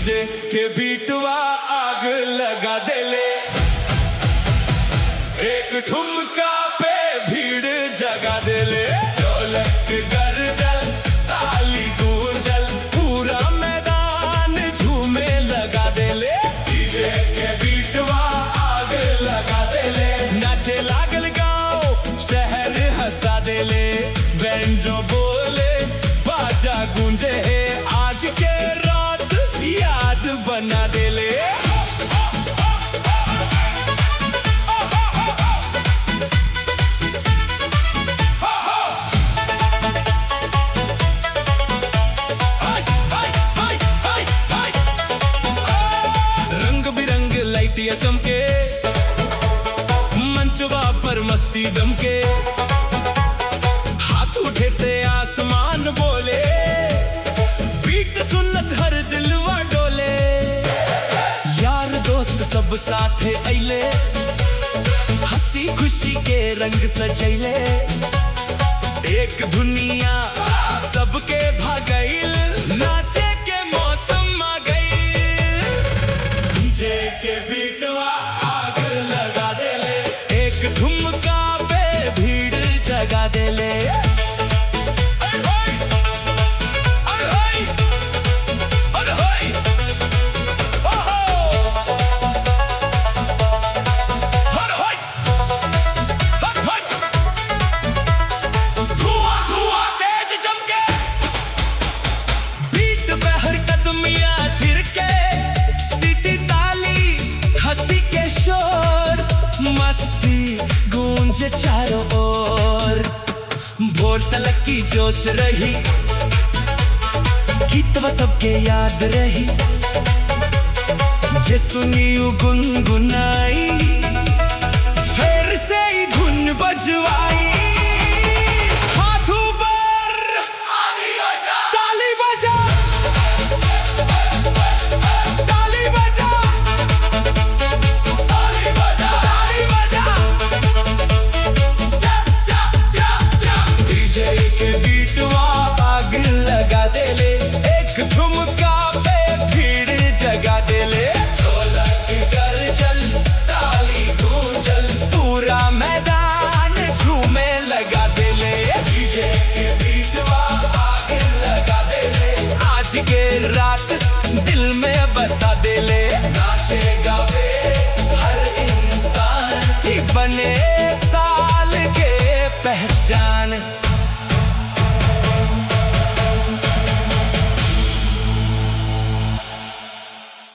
DJ के बीटवा आग लगा दे ले, एक ठुमका पे भीड़ जगा दे ले। ढोलक गरजल ताली गूंजल पूरा मैदान झूमे लगा दे ले, डीजे के बीटवा आग लगा दे ले। नाचे लागल गाँव शहर हंसा दे ले, बैंजो बोले बाजा गूंजे है, आज के रात याद बना दे ले। रंग बिरंग लाइटियां चमके, मंचवा पर मस्ती दमके, हाथ उठे ते आसमान बोले, बीट सुनत हर दिलवा डोले। यार दोस्त सब साथे अइले, हंसी खुशी के रंग सजैले, एक दुनिया सबके भागैल, नाचे के मौसम आ गइल। डीजे के बीटवा आग लगा दे ले, एक ठुमका पे भीड़ जगा दे ले। मस्ती गूंजे चारों ओर, भोर तलक की जोश रही, गीतवा सबके याद रही, जे सुनी गुनगुनाई, फिर से ही धुन बजवाई। के रात दिल में बसा दे ले, नाचे गावे हर इंसान ही बने साल के पहचान।